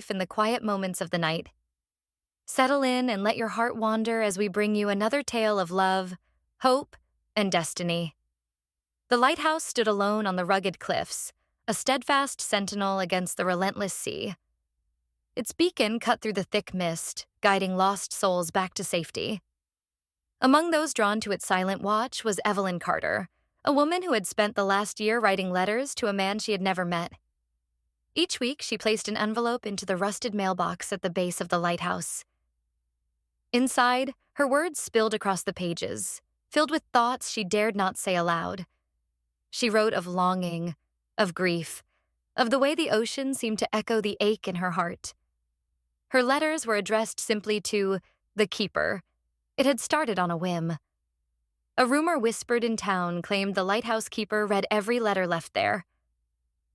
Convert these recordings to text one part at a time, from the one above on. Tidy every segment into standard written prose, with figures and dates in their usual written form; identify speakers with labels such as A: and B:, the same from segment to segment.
A: in the quiet moments of the night. Settle in and let your heart wander as we bring you another tale of love, hope, and destiny. The lighthouse stood alone on the rugged cliffs, a steadfast sentinel against the relentless sea. Its beacon cut through the thick mist, guiding lost souls back to safety. Among those drawn to its silent watch was Evelyn Carter, a woman who had spent the last year writing letters to a man she had never met. Each week, she placed an envelope into the rusted mailbox at the base of the lighthouse. Inside, her words spilled across the pages, filled with thoughts she dared not say aloud. She wrote of longing, of grief, of the way the ocean seemed to echo the ache in her heart. Her letters were addressed simply to the keeper. It had started on a whim. A rumor whispered in town claimed the lighthouse keeper read every letter left there.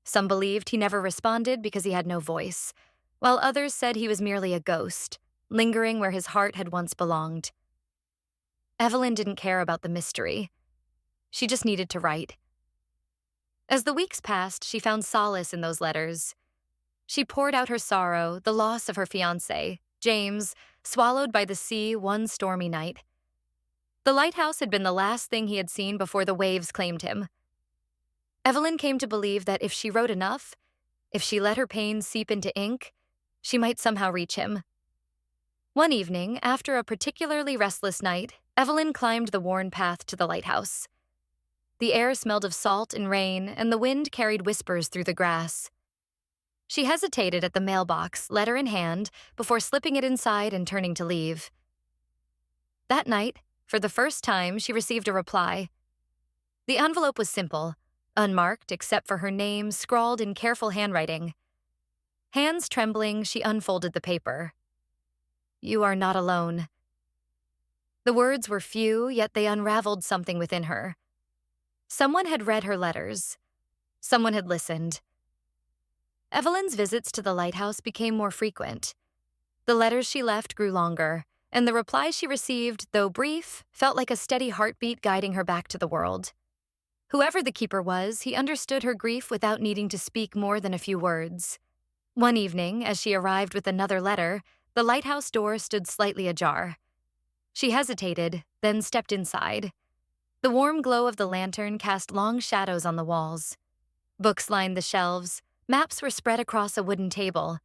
A: Some believed he never responded because he had no voice, while others said he was merely a ghost, lingering where his heart had once belonged. Evelyn didn't care about the mystery. She just needed to write. As the weeks passed, she found solace in those letters. She poured out her sorrow, the loss of her fiancé, James, swallowed by the sea one stormy night. The lighthouse had been the last thing he had seen before the waves claimed him. Evelyn came to believe that if she wrote enough, if she let her pain seep into ink, she might somehow reach him. One evening, after a particularly restless night, Evelyn climbed the worn path to the lighthouse. The air smelled of salt and rain, and the wind carried whispers through the grass. She hesitated at the mailbox, letter in hand, before slipping it inside and turning to leave. That night, for the first time, she received a reply. The envelope was simple, unmarked except for her name scrawled in careful handwriting. Hands trembling, she unfolded the paper. "You are not alone." The words were few, yet they unraveled something within her. Someone had read her letters. Someone had listened. Evelyn's visits to the lighthouse became more frequent. The letters she left grew longer, and the replies she received, though brief, felt like a steady heartbeat guiding her back to the world. Whoever the keeper was, he understood her grief without needing to speak more than a few words. One evening, as she arrived with another letter, the lighthouse door stood slightly ajar. She hesitated, then stepped inside. The warm glow of the lantern cast long shadows on the walls. Books lined the shelves, maps were spread across a wooden table,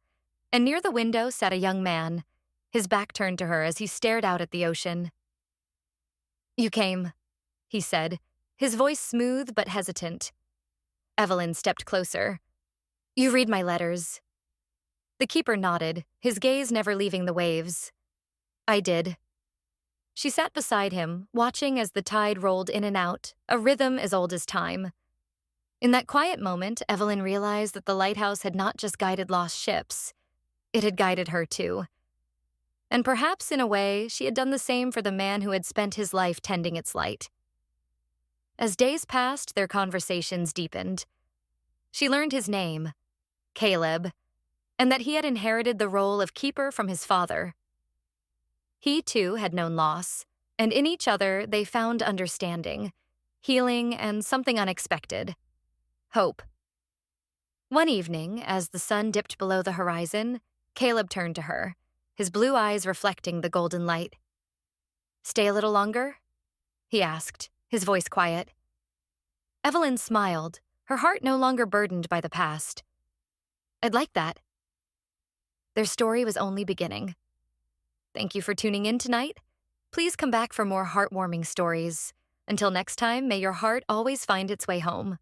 A: and near the window sat a young man, his back turned to her as he stared out at the ocean. "You came," he said, his voice smooth but hesitant. Evelyn stepped closer. "You read my letters." The keeper nodded, his gaze never leaving the waves. "I did." She sat beside him, watching as the tide rolled in and out, a rhythm as old as time. In that quiet moment, Evelyn realized that the lighthouse had not just guided lost ships. It had guided her, too. And perhaps, in a way, she had done the same for the man who had spent his life tending its light. As days passed, their conversations deepened. She learned his name, Caleb, and that he had inherited the role of keeper from his father. He, too, had known loss, and in each other they found understanding, healing, and something unexpected: hope. One evening, as the sun dipped below the horizon, Caleb turned to her, his blue eyes reflecting the golden light. "Stay a little longer?" he asked, his voice quiet. Evelyn smiled, her heart no longer burdened by the past. "I'd like that." Their story was only beginning. Thank you for tuning in tonight. Please come back for more heartwarming stories. Until next time, may your heart always find its way home.